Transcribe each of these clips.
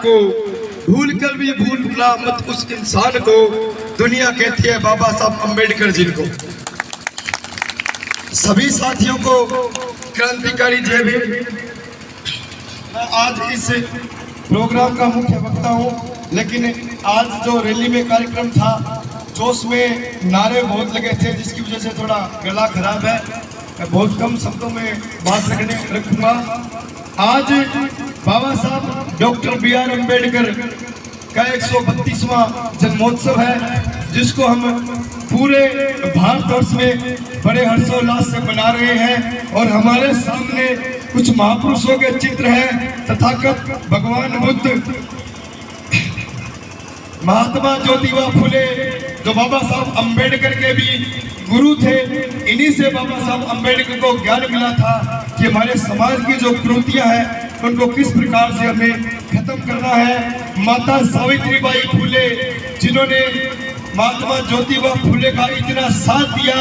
को भूल कर भी भूलना मत उस इंसान को, दुनिया कहती है बाबा साहब अम्बेडकर जिनको। सभी साथियों को क्रांतिकारी जय भीम। मैं आज इस प्रोग्राम का मुख्य वक्ता हूँ, लेकिन आज जो रैली में कार्यक्रम था जोश में नारे बहुत लगे थे, जिसकी वजह से थोड़ा गला खराब है। मैं बहुत कम शब्दों में बात रखूंगा। आज बाबा साहब डॉक्टर BR अम्बेडकर का 132वां जन्मोत्सव है, जिसको हम पूरे भारतवर्ष में बड़े हर्षोल्लास से मना रहे हैं। और हमारे सामने कुछ महापुरुषों के चित्र हैं, तथागत भगवान बुद्ध, महात्मा ज्योतिबा फुले, जो बाबा साहब अम्बेडकर के भी गुरु थे। इन्हीं से बाबा साहब अम्बेडकर को ज्ञान मिला था कि हमारे समाज की जो कुरीतियां हैं उनको किस प्रकार से हमें खत्म करना है। माता सावित्रीबाई फुले, जिन्होंने महात्मा ज्योतिबा फुले का इतना साथ दिया,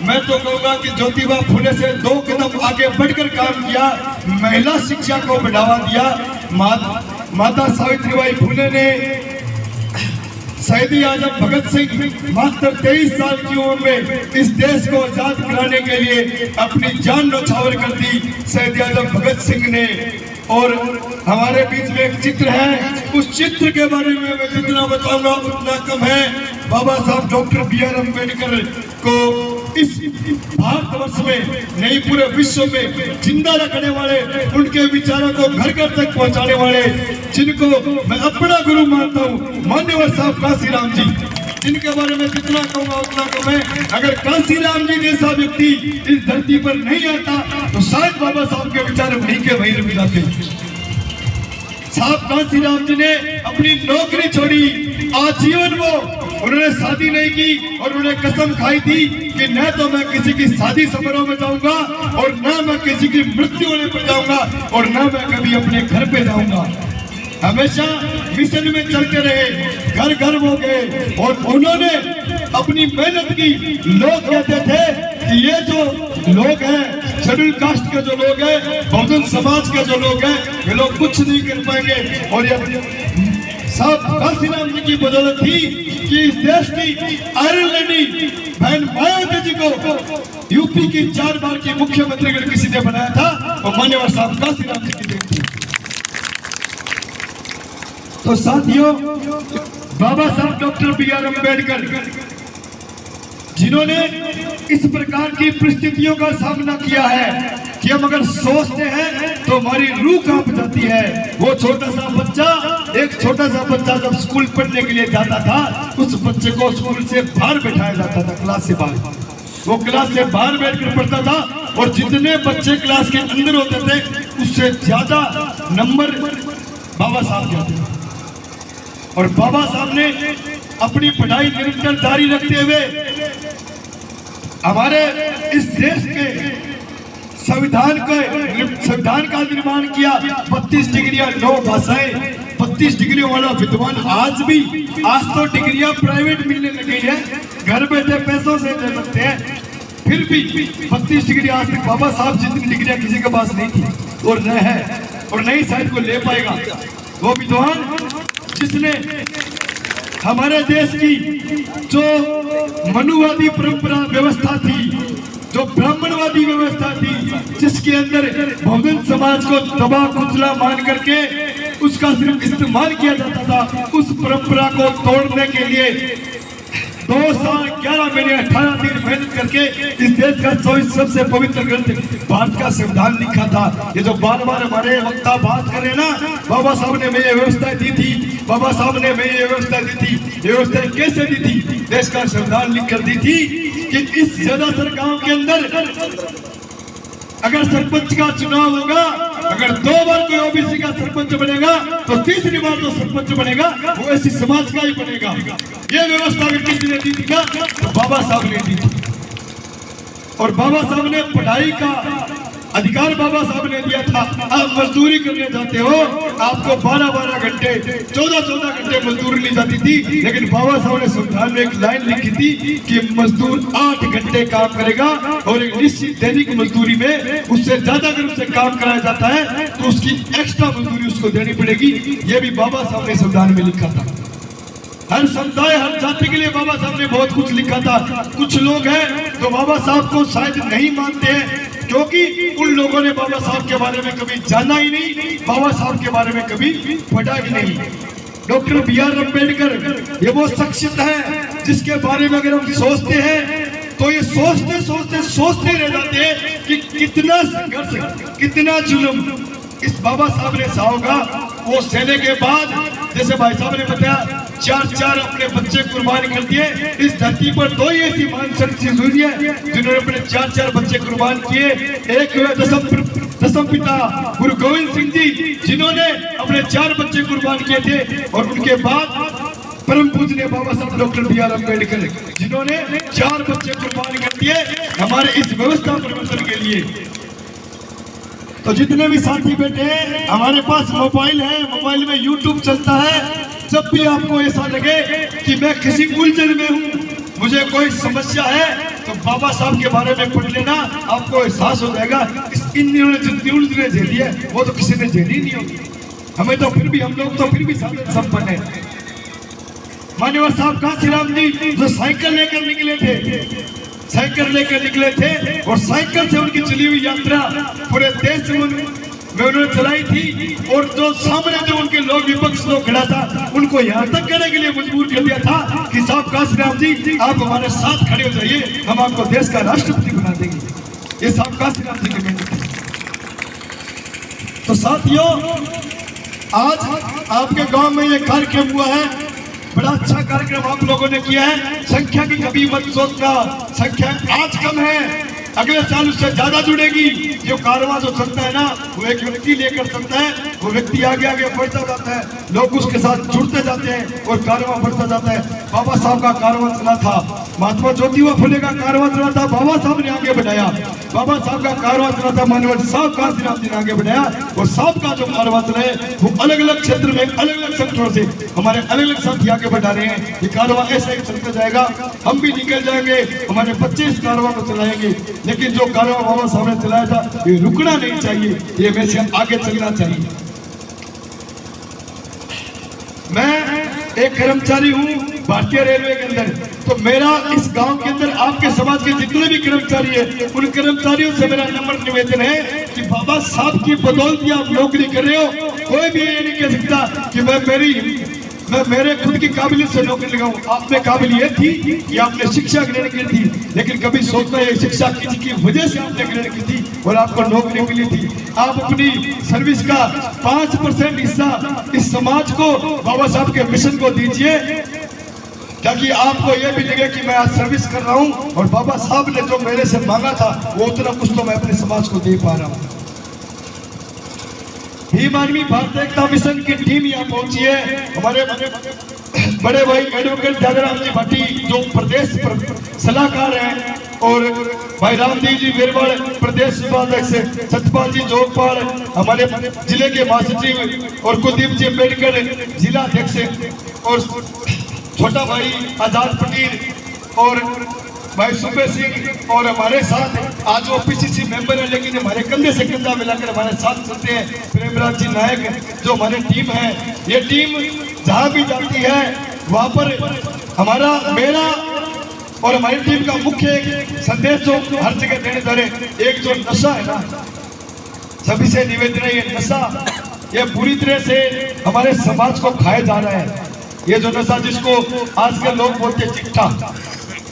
मैं तो कहूँगा कि ज्योतिबा फुले से 2 कदम आगे बढ़कर काम किया, महिला शिक्षा को बढ़ावा दिया। माता सावित्रीबाई फुले ने शहीद आजम भगत सिंह मात्र 23 साल की उम्र में इस देश को आजाद कराने के लिए अपनी जान न्यौछावर कर दी, शहीद आजम भगत सिंह ने। और हमारे बीच में एक चित्र है, उस चित्र के बारे में मैं जितना बताऊंगा उतना कम है। बाबा साहब डॉक्टर BR अम्बेडकर को इस भारतवर्ष में नहीं पूरे विश्व में जिंदा रखने वाले, उनके विचारों को घर घर तक पहुंचाने वाले, जिनको मैं अपना गुरु मानता हूँ, मान्यवर साहब काशीराम जी, जिनके बारे में जितना कहूँगा उतना कम है। अगर काशीराम जी जैसा व्यक्ति इस धरती पर नहीं आता तो शायद बाबा साहब के विचार वहीं के वहीं रुक जाते। साहब काशीराम जी ने अपनी नौकरी छोड़ी, आजीवन वो उन्होंने शादी नहीं की और उन्होंने कसम खाई थी कि न तो मैं किसी की शादी समारोह में जाऊंगा और न मैं किसी की मृत्यु होने पर जाऊंगा और न मैं कभी अपने घर पे जाऊंगा। हमेशा मिशन में चलते रहे, घर घर वो गए और उन्होंने अपनी मेहनत की। लोग कहते थे कि ये जो लोग हैं, शेड्यूल कास्ट के जो लोग हैं, बहुजन समाज के जो लोग हैं, ये लोग कुछ नहीं कर पाएंगे। और ये सब काशीराम जी की बदौलत थी कि इस देश की आयरन लेडी बहन मायावती जी को यूपी की 4 बार की मुख्यमंत्री अगर किसी ने बनाया था तो मान्यवर साहब काशीराम जी की देन थी। तो साथियों, बाबा साहब डॉक्टर BR अम्बेडकर, जिन्होंने इस प्रकार की परिस्थितियों का सामना किया है कि हम अगर सोचते हैं तो हमारी रूह कांप जाती है। वो छोटा सा बच्चा, एक छोटा सा बच्चा जब स्कूल पढ़ने के लिए जाता था, उस बच्चे को स्कूल से बाहर बैठाया जाता था, क्लास से बाहर। वो क्लास से बाहर बैठकर पढ़ता था और जितने बच्चे क्लास के अंदर होते थे उससे ज्यादा नंबर बाबा साहब के थे। और बाबा साहब ने अपनी पढ़ाई निरंतर जारी रखते हुए हमारे इस देश के संविधान का निर्माण किया। 32 डिग्रियां, 9 भाषाएं, 32 डिग्रियों वाला विद्वान आज तो डिग्रियां प्राइवेट मिलने लगी है, घर बैठे पैसों से ले सकते हैं। फिर भी 32 डिग्री आज तक बाबा साहब जितनी डिग्रियां किसी के पास नहीं थी और न है और नहीं शायद को ले पाएगा। वो विद्वान जिसने हमारे देश की जो मनुवादी परंपरा व्यवस्था थी, जो ब्राह्मणवादी व्यवस्था थी, जिसके अंदर बहुजन समाज को दबा कुचला मान करके उसका सिर्फ इस्तेमाल किया जाता था, उस परंपरा को तोड़ने के लिए 2 साल 11 महीने 18 दिन मेहनत करके इस देश का 24 सबसे पवित्र ग्रंथ भारत का संविधान लिखा था। ये जो बार बार हमारे वक्ता बात कर रहे हैं ना, बाबा साहब ने हमें ये व्यवस्था दी थी, बाबा साहब ने हमें ये व्यवस्था दी थी। ये व्यवस्था कैसे दी थी? देश का संविधान लिख कर दी थी कि इस ज्यादातर गांव के अंदर अगर सरपंच का चुनाव होगा, अगर 2 बार कोई ओबीसी का सरपंच बनेगा तो तीसरी बार जो सरपंच बनेगा वो ऐसी समाज का ही बनेगा। ये व्यवस्था अगर किसी ने दी थी ना तो बाबा साहब ने दी थी। और बाबा साहब ने पढ़ाई का अधिकार बाबा साहब ने दिया था। आप मजदूरी करने जाते हो, आपको 12-12 घंटे 14-14 घंटे मजदूरी ली जाती थी, लेकिन बाबा साहब ने संविधान में एक लाइन लिखी थी कि मजदूर 8 घंटे काम करेगा और एक निश्चित दैनिक मजदूरी में उससे ज्यादा अगर उससे काम कराया जाता है तो उसकी एक्स्ट्रा मजदूरी उसको देनी पड़ेगी। ये भी बाबा साहब ने संविधान में लिखा था। हर समुदाय हर जाति के लिए बाबा साहब ने बहुत कुछ लिखा था। कुछ लोग हैं तो बाबा साहब को शायद नहीं मानते हैं, क्योंकि उन लोगों ने बाबा साहब के बारे में कभी जाना ही नहीं, बाबा साहब के बारे में कभी पढ़ा ही नहीं। Doctor B R. अम्बेडकर ये वो शख्सियत है जिसके बारे में अगर हम सोचते हैं तो ये सोचते रह जाते हैं कि कितना संघर्ष, कितना जुल्म इस बाबा साहब ने सहा होगा। वो सहने के बाद, जैसे भाई साहब ने बताया, 4 अपने बच्चे कुर्बान कर दिए। इस धरती पर 2 ही ऐसी महान शख्सियत हुई है जिन्होंने अपने 4 बच्चे कुर्बान किए। एक हुए दसम पिता गुरु गोविंद सिंह जी, जिन्होंने अपने 4 बच्चे कुर्बान किए थे, और उनके बाद परम पूज्य बाबा साहब डॉक्टर बी.आर. अम्बेडकर, जिन्होंने 4 बच्चे कुर्बान कर दिए हमारे इस व्यवस्था परिवर्तन के लिए। तो जितने भी साथी बैठे हैं, हमारे पास मोबाइल है, मोबाइल में यूट्यूब चलता है। जब भी आपको ऐसा लगे कि मैं किसी उलझन में हूँ, मुझे कोई समस्या है, तो बाबा साहब के बारे में पढ़ लेना, आपको एहसास हो जाएगा इन्होंने जितनी उलझने झेली है वो तो किसी ने झेली नहीं होगी। हमें तो फिर भी, हम लोग तो फिर भी साधन संपन्न है। मान्यवर साहब काशीराम जी जो साइकिल लेकर निकले थे और साइकिल से उनकी चली हुई यात्रा पूरे देश में उन्होंने चलाई थी, और जो सामने जो उनके लोग विपक्ष लोग खड़ा था उनको यहाँ तक कहने के लिए मजबूर कर दिया था कि साहब काशीराम जी आप हमारे साथ खड़े हो जाइए, हम आपको देश का राष्ट्रपति बना देंगे। ये साहब काशीराम जी की मेहनत है। तो साथियों, आज आपके गांव में ये कार्यक्रम हुआ है, बड़ा अच्छा कार्यक्रम आप लोगों ने किया है। संख्या की कभी मत सोचना, संख्या आज कम है, अगले साल उससे ज्यादा जुड़ेगी। जो कारवां जो चलता है ना, वो एक व्यक्ति लेकर चलता है, वो व्यक्ति आगे आगे बढ़ता जाता है, लोग उसके साथ जुड़ते जाते हैं और कारवां बढ़ता जाता है। बाबा साहब का कारवां चला था, महात्मा ज्योतिबा फुले का कारवां चला था, बाबा साहब ने आगे बढ़ाया। बाबा साहब का कारवां चला था, मानव साहब काशीराम जी ने आगे बढ़ाया, और साहब का जो कारवां चला है वो अलग अलग क्षेत्र में अलग अलग संगठनों से हमारे अलग अलग साथी आगे बढ़ा रहे हैं। ये कारवां ऐसे ही चलता जाएगा, हम भी निकल जाएंगे, हमारे बच्चे इस कारवां को चलाएंगे, लेकिन जो कारवां बाबा साहब ने चलाया था ये रुकना नहीं चाहिए, ये हमेशा आगे चलना चाहिए। मैं एक कर्मचारी हूँ भारतीय रेलवे के अंदर, तो मेरा इस गांव के अंदर आपके समाज के जितने भी कर्मचारी है, उन कर्मचारियों से मेरा नम्र निवेदन है कि बाबा साहब की बदौलत आप नौकरी कर रहे हो। कोई भी ये नहीं कह सकता कि मैं मेरे खुद की काबिलियत से नौकरी लगाऊं। आप में काबिलियत थी कि आपने शिक्षा ग्रहण की थी, लेकिन कभी सोचना ये शिक्षा किसी की वजह से आपने ग्रहण की थी और आपको नौकरी मिली थी। आप अपनी सर्विस का 5% हिस्सा इस समाज को, बाबा साहब के मिशन को दीजिए, ताकि आपको ये भी लगे कि मैं आज सर्विस कर रहा हूँ और बाबा साहब ने जो मेरे से मांगा था वो उतना कुछ तो मैं अपने समाज को दे पा रहा हूँ। भीम आर्मी भारत एकता मिशन की टीम यहाँ पहुंची है। हमारे बड़े भाई एडवोकेट त्यागराम जी भट्टी जो प्रदेश सलाहकार हैं, और भाई रामदेव जी बेरवाड़ प्रदेश उपाध्यक्ष, सतपाल जी जोगपाल हमारे जिले के महासचिव, और कुलदीप जी अम्बेडकर जिला अध्यक्ष, और छोटा भाई आजाद पटेल, और भाई सुबे सिंह, और हमारे साथ आज वो पीसीसी मेंबर है लेकिन हमारे कंधे से कंधा मिलाकर हमारे साथ चलते हैं प्रेमराज जी नायक, जो हमारे टीम है। ये टीम जहाँ भी जाती है वहाँ पर मेरा और हमारी टीम का मुख्य संदेश जो हर जगह देने जा रहे, एक जो नशा है ना, सभी से निवेदन है, ये नशा ये पूरी तरह से हमारे समाज को खाया जा रहा है। ये जो नशा जिसको आजकल लोग बोलते हैं चिट्ठा,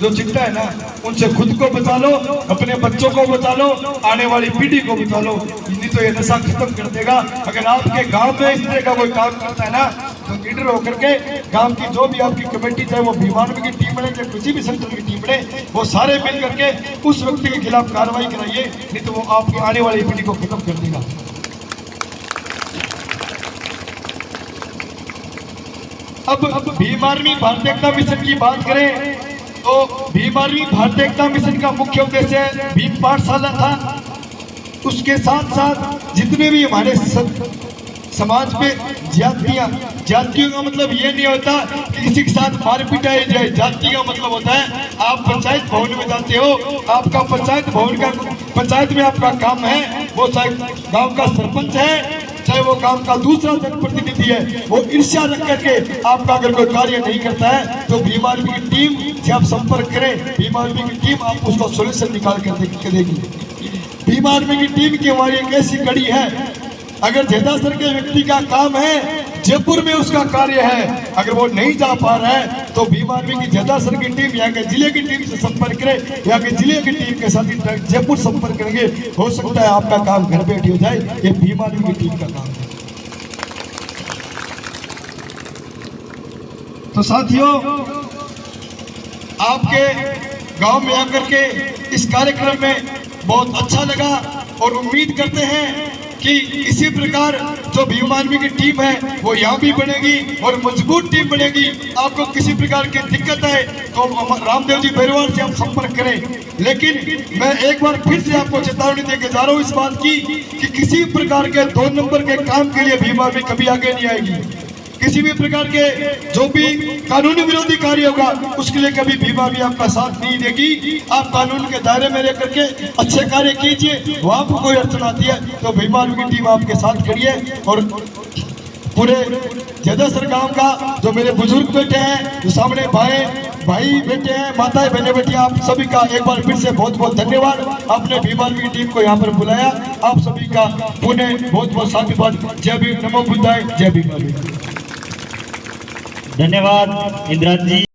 जो चिट्ठा है ना, उनसे खुद को बचा लो, अपने बच्चों को बचा लो, आने वाली पीढ़ी को बचा लो, नहीं तो ये नशा खत्म कर देगा। अगर आपके गांव में इस तरह का कोई काम करता है ना, तो लीडर होकर के गांव की जो भी आपकी कमेटी, चाहे वो भीमान की टीम बने चाहे किसी भी सेंटर की टीम बने, वो सारे मिल करके उस व्यक्ति के खिलाफ कार्रवाई कराइए, नहीं तो वो आपकी आने वाली पीढ़ी को खत्म कर देगा। अब भीम आर्मी भारत एकता मिशन की बात करें तो भीम आर्मी भारत एकता मिशन का मुख्य उद्देश्य भीम पाठशाला था। उसके साथ साथ जितने भी हमारे समाज पे जातियों का मतलब ये नहीं होता कि किसी के साथ मार पिटाई जाए। जाति का मतलब होता है आप पंचायत भवन में जाते हो, आपका पंचायत में आपका काम है, वो चाहे गांव का सरपंच है, चाहे वो गांव का दूसरा जनप्रतिनिधि है, वो ईर्ष्या रख करके आपका अगर कोई कार्य नहीं करता है तो भीम आर्मी की टीम से आप संपर्क करें। भीम आर्मी की टीम आपको उसका सोल्यूशन निकाल कर देगी। भीम आर्मी की टीम की हमारी एक ऐसी कड़ी है, अगर जेदासर के व्यक्ति का काम है, जयपुर में उसका कार्य है, अगर वो नहीं जा पा रहा है तो भीम आर्मी की जेदासर की टीम यहाँ के जिले की टीम से संपर्क करें, यहाँ के जिले की टीम के साथ जयपुर संपर्क करेंगे। हो सकता है आपका काम घर बैठे हो जाए। ये भीम आर्मी की टीम का काम है। तो साथियों, आपके गांव में आकर के इस कार्यक्रम में बहुत अच्छा लगा और उम्मीद करते हैं कि इसी प्रकार जो भीम आर्मी की टीम है वो यहाँ भी बनेगी और मजबूत टीम बनेगी। आपको किसी प्रकार की दिक्कत है तो रामदेव जी भैरवान से आप संपर्क करें। लेकिन मैं एक बार फिर से आपको चेतावनी देकर जा रहा हूँ इस बात की कि किसी प्रकार के 2 नंबर के काम के लिए भीम आर्मी कभी आगे नहीं आएगी। किसी भी प्रकार के जो भी कानूनी विरोधी कार्य होगा उसके लिए कभी भीम आर्मी आपका साथ नहीं देगी। आप कानून के दायरे में रह करके अच्छे कार्य कीजिए। वहाँ पर कोई अड़चन आती है तो भीम आर्मी की टीम आपके साथ खड़ी है। और पूरे जेदासर गांव का जो मेरे बुजुर्ग बैठे हैं, जो सामने भाई बैठे हैं, माताएं बहनें बैठी हैं, आप सभी का एक बार फिर से बहुत बहुत धन्यवाद। आपने भीम आर्मी की टीम को यहाँ पर बुलाया, आप सभी का पुनः बहुत बहुत साधुवाद। जय भीम, नमो बुद्धाय, जय भीम आर्मी। धन्यवाद इंद्राज जी।